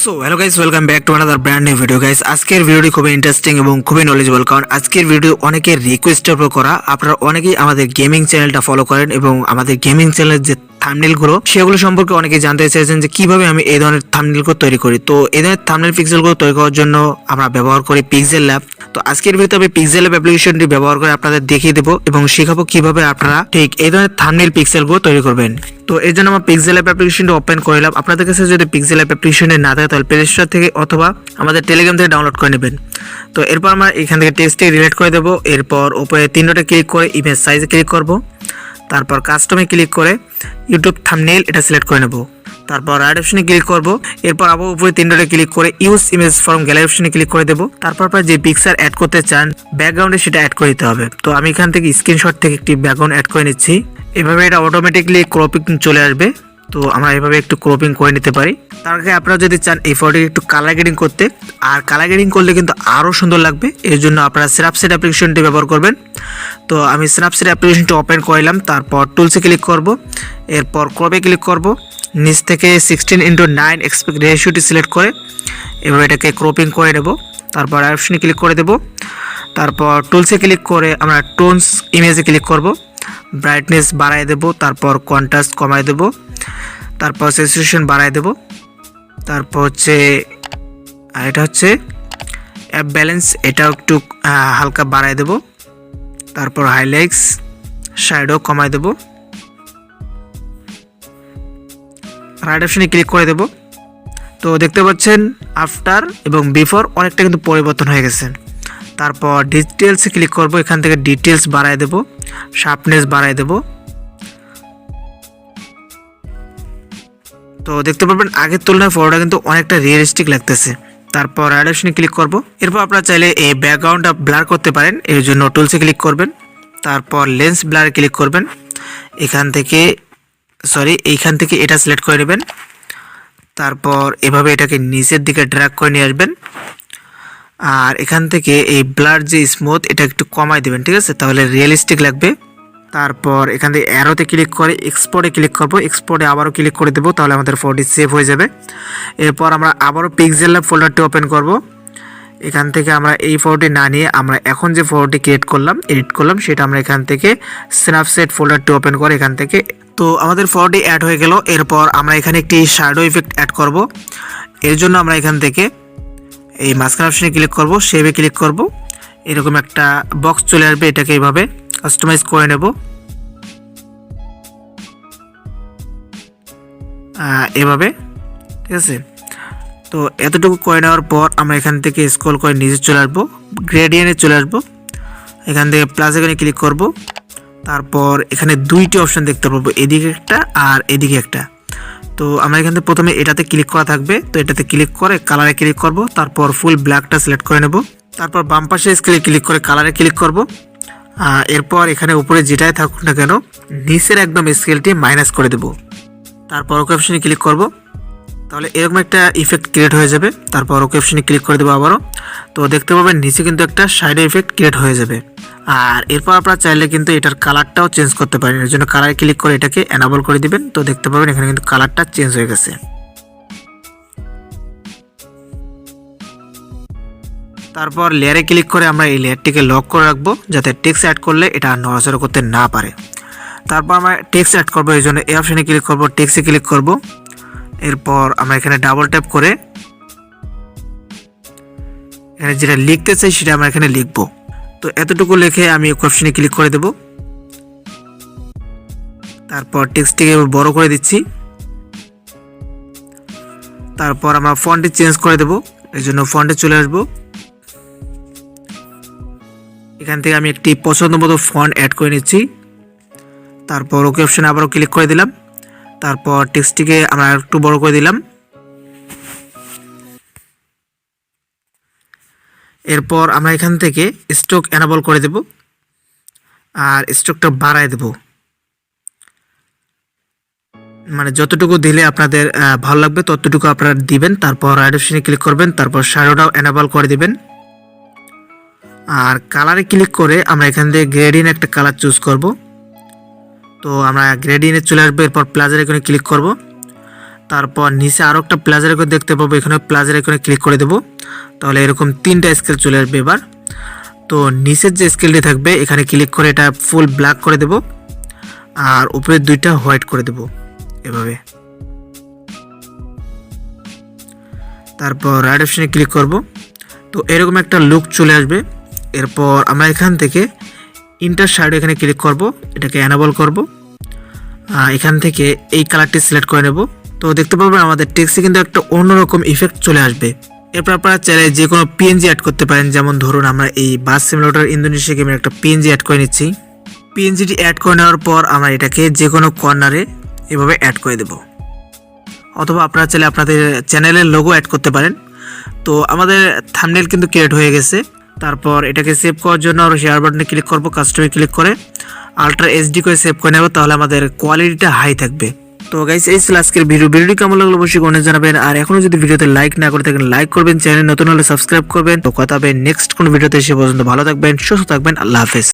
So hello guys, welcome back to another brand new video guys. আজকের ভিডিওটি খুবই interesting এবং খুবই নলেজেবল, কারণ আজকের ভিডিও অনেকের রিকোয়েস্টের উপর করা। আপনারা অনেকেই আমাদের গেমিং চ্যানেলটা ফলো করেন এবং আমাদের গেমিং চ্যানেলের যে থাম্বনেলগুলো সেগুলো সম্পর্কে অনেকেই জানতে চাইছেন যে কিভাবে আমি এই ধরনের থাম্বনেলগুলো তৈরি করি। তো এই ধরনের থাম্বনেল পিক্সেলগুলো তৈরি করার জন্য আমরা ব্যবহার করি Pixellab। তো আজকের ভিডিওতে আমি Pixellab অ্যাপ্লিকেশনটি ব্যবহার করে আপনাদের দেখিয়ে দেবো এবং শেখাবো কিভাবে আপনারা ঠিক এই ধরনের থাম্বনেল পিক্সেলগুলো তৈরি করবেন। তো এর জন্য আমার Pixellab অ্যাপ্লিকেশনটি ওপেন করলাম। আপনাদের কাছে যদি Pixellab অ্যাপ্লিকেশনে না থাকে তাহলে প্লে স্টোর থেকে অথবা আমাদের টেলিগ্রাম থেকে ডাউনলোড করে নেবেন। তো এরপর আমরা এখান থেকে টেক্সটে রিলেট করে দেবো। এরপর উপরে তিন ডটে ক্লিক করে ইমেজ সাইজে ক্লিক করব। তারপর কাস্টমে ক্লিক করে ইউটিউব থাম্বনেল এটা সিলেক্ট করে নেব। তারপর রাইট অপশনে ক্লিক করব। এরপর আবার উপরে তিন ডটে ক্লিক করে ইউজ ইমেজ ফ্রম গ্যালারি অপশনে ক্লিক করে দেব। তারপর আপনারা যে পিকচার অ্যাড করতে চান ব্যাকগ্রাউন্ডে সেটা অ্যাড করে দিতে হবে। তো আমি এখান থেকে স্ক্রিনশট থেকে একটি ব্যাকগ্রাউন্ড অ্যাড করে নিচ্ছি। এভাবে এটা অটোমেটিকলি ক্রপিং চলে আসবে। তো আমরা এভাবে একটু ক্রপিং করে নিতে পারি। তার আগে আপনারা যদি চান এই ফটোটি একটু কালার গ্রেডিং করতে, আর কালার গ্রেডিং করলে কিন্তু আরও সুন্দর লাগবে, এর জন্য আপনারা স্ন্যাপসিড অ্যাপ্লিকেশনটি ব্যবহার করবেন। তো আমি স্ন্যাপসিড অ্যাপ্লিকেশনটি ওপেন করলাম। তারপর টুলসে ক্লিক করব। এরপর ক্রপে ক্লিক করব। নিচ থেকে 16:9 এক্সপেক্ট রেশিওটি সিলেক্ট করে এভাবে এটাকে ক্রপিং করে নেব। তারপর অপশনে ক্লিক করে দেব। তারপর টুলসে ক্লিক করে আমরা টোনস ইমেজে ক্লিক করব। ব্রাইটনেস বাড়ায় দেব। তারপর কন্ট্রাস্ট কমায় দেব। তারপর স্যাচুরেশন বাড়ায় দেব। তারপর এটা হচ্ছে অ্যাপ ব্যালেন্স, এটাও একটু হালকা বাড়ায় দেব। তারপর হাইলাইটস শ্যাডো কমায় দেব। রাইট অপশনে ক্লিক করে দেব। তো দেখতে পাচ্ছেন আফটার এবং বিফোর অনেকটা কিন্তু পরিবর্তন হয়ে গেছে। তারপর ডিটেলসে ক্লিক করব। এখান থেকে ডিটেলস বাড়ায় দেব, শার্পনেস বাড়ায় দেব। তো দেখতে পারবেন আগের তুলনায় ফটোটা কিন্তু অনেকটা রিয়েলিস্টিক লাগতেছে। তারপর রাইট অপশনে ক্লিক করব। এরপর আপনারা চাইলে এই ব্যাকগ্রাউন্ডটা ব্লার করতে পারেন, এর জন্য টুলসে ক্লিক করবেন। তারপর লেন্স ব্লারে ক্লিক করবেন। এইখান থেকে এটা সিলেক্ট করে নেবেন। তারপর এভাবে এটাকে নিচের দিকে ড্র্যাগ করে নিয়ে আসবেন। আর এখান থেকে এই ব্লার যে স্মুথ এটা একটু কমায় দেবেন, ঠিক আছে, তাহলে রিয়েলিস্টিক লাগবে। তারপর এখান থেকে অ্যারোতে ক্লিক করে এক্সপোর্টে ক্লিক করব। এক্সপোর্টে আবারও ক্লিক করে দেবো, তাহলে আমাদের ফটোটি সেভ হয়ে যাবে। এরপর আমরা আবারও Pixellab ফোল্ডারটি ওপেন করব। এখান থেকে আমরা এই ফটোটি না নিয়ে আমরা এখন যে ফটোটি এডিট করলাম সেটা আমরা এখান থেকে স্ন্যাপসিড ফোল্ডারটি ওপেন করে এখান থেকে, তো আমাদের ফটোটি অ্যাড হয়ে গেল। এরপর আমরা এখানে একটি শ্যাডো ইফেক্ট অ্যাড করব। এর জন্য আমরা এখান থেকে এই মাঝখানে অপশনে ক্লিক করব, শেপে ক্লিক করব। এরকম একটা বক্স চলে আসবে, এটাকে এইভাবে কাস্টমাইজ করে নেব এভাবে, ঠিক আছে। তো এতটুকু করে নেওয়ার পর আমরা এখান থেকে স্ক্রল করে নিচে চলে আসবো, গ্রেডিয়েন্টে চলে আসবো। এখান থেকে প্লাস এখানে ক্লিক করব। তারপর এখানে দুইটি অপশন দেখতে পাবো, এদিকে একটা আর এদিকে একটা। তো আমরা এখান থেকে প্রথমে এটাতে ক্লিক করা থাকবে, তো এটাতে ক্লিক করে কালারে ক্লিক করব। তারপর ফুল ব্ল্যাকটা সিলেক্ট করে নেব। তারপর বাম পাশে স্কেলে ক্লিক করে কালারে ক্লিক করব। এরপর এখানে উপরে যেটাই থাকুক না কেন নিচের একদম স্কেলটি মাইনাস করে দেব। তারপর ওকে অপশনে ক্লিক করব, তাহলে এরকম একটা ইফেক্ট ক্রিয়েট হয়ে যাবে। তারপর ওকে অপশনে ক্লিক করে দেবো আবারও। তো দেখতে পাবেন নিচে কিন্তু একটা শ্যাডো ইফেক্ট ক্রিয়েট হয়ে যাবে। আর এরপর আপনারা চাইলে কিন্তু এটার কালারটাও চেঞ্জ করতে পারেন, এর জন্য কালারে ক্লিক করে এটাকে এনাবল করে দিবেন। তো দেখতে পাবেন এখানে কিন্তু কালারটা চেঞ্জ হয়ে গেছে। তারপর লেয়ারে ক্লিক করে আমরা এই লেয়ারটিকে লক করে রাখবো, যাতে টেক্সট অ্যাড করলে এটা নড়াচড়া করতে না পারে। তারপর আমরা টেক্সট অ্যাড করবো, এই জন্য এই অপশনে ক্লিক করবো, টেক্সটে ক্লিক করব। এরপর আমরা এখানে ডাবল ট্যাপ করে এখানে যেটা লিখতে চাই সেটা আমরা এখানে লিখবো। তো এতটুকু লিখে আমি অপশনে ক্লিক করে দেব। তারপর টেক্সটটিকে বড় করে দিচ্ছি। তারপর আমরা ফন্টটি চেঞ্জ করে দেব, এর জন্য ফন্টে চলে আসবো। এখান থেকে আমি একটি পছন্দ মতো ফন্ট অ্যাড করে নিচ্ছি। তারপর ওকে অপশনে আবারও ক্লিক করে দিলাম। তারপর টেক্সটটিকে আমরা একটু বড় করে দিলাম। এরপর আমরা এখান থেকে স্ট্রোক এনাবল করে দেব আর স্ট্রোকটা বাড়ায় দেব, মানে যতটুকু দিলে আপনাদের ভালো লাগবে ততটুকু আপনারা দিবেন। তারপর রাইট অপশনে ক্লিক করবেন। তারপর শ্যাডোটাও এনাবল করে দিবেন। আর কালারে ক্লিক করে আমরা এখান থেকে গ্রেডিয়েন্ট একটা কালার চুজ করব। তো আমরা গ্রেডিয়েন্টে চলে আসবো। এরপর প্লাসের এখানে ক্লিক করব। তারপর নিচে আরও একটা প্লাজের আইকন দেখতে পাবো, এখানে প্লাজের আইকনে ক্লিক করে দেবো। তাহলে এরকম 3টা স্কেল চলে আসবে। এবার তো নিচের যে স্কেলটি থাকবে এখানে ক্লিক করে এটা ফুল ব্ল্যাক করে দেব, আর উপরের 2টা হোয়াইট করে দেব এভাবে। তারপর রাইট অপশনে ক্লিক করব। তো এরকম একটা লুক চলে আসবে। এরপর আমরা এখান থেকে ইন্টার শ্যাডো এখানে ক্লিক করব, এটাকে এনেবল করব। এখান থেকে এই কালারটি সিলেক্ট করে নেব। তো দেখতে পাবেন আমাদের টেক্সটে কিন্তু একটা অন্যরকম ইফেক্ট চলে আসবে। এরপর আপনারা চাইলে যে কোনো পিএনজি অ্যাড করতে পারেন, যেমন ধরুন আমরা এই বাস সিমুলেটর ইন্দোনেশিয়া গেমের একটা পিএনজি অ্যাড করে নিচ্ছি। পিএনজিটি অ্যাড করে নেওয়ার পর আমরা এটাকে যে কোনো কর্নারে এভাবে অ্যাড করে দেব, অথবা আপনারা চাইলে আপনাদের চ্যানেলের লোগো অ্যাড করতে পারেন। তো আমাদের থাম্বনেল কিন্তু ক্রিয়েট হয়ে গেছে। তারপর এটাকে সেভ করার জন্য আমরা শেয়ার বাটনে ক্লিক করব, কাস্টমে ক্লিক করে আলট্রা এইচডি করে সেভ করে নেব, তাহলে আমাদের কোয়ালিটিটা হাই থাকবে। তো গাইস এই ছিল আজকের ভিডিওটি কেমন লাগলো অবশ্যই কমেন্টে জানাবেন। আর এখনো যদি ভিডিওতে লাইক না করে থাকেন লাইক করবেন, চ্যানেল নতুন হলে সাবস্ক্রাইব করবেন। তো কথা হবে নেক্সট কোন ভিডিওতে, সে পর্যন্ত ভালো থাকবেন, সুস্থ থাকবেন, আল্লাহ হাফেজ।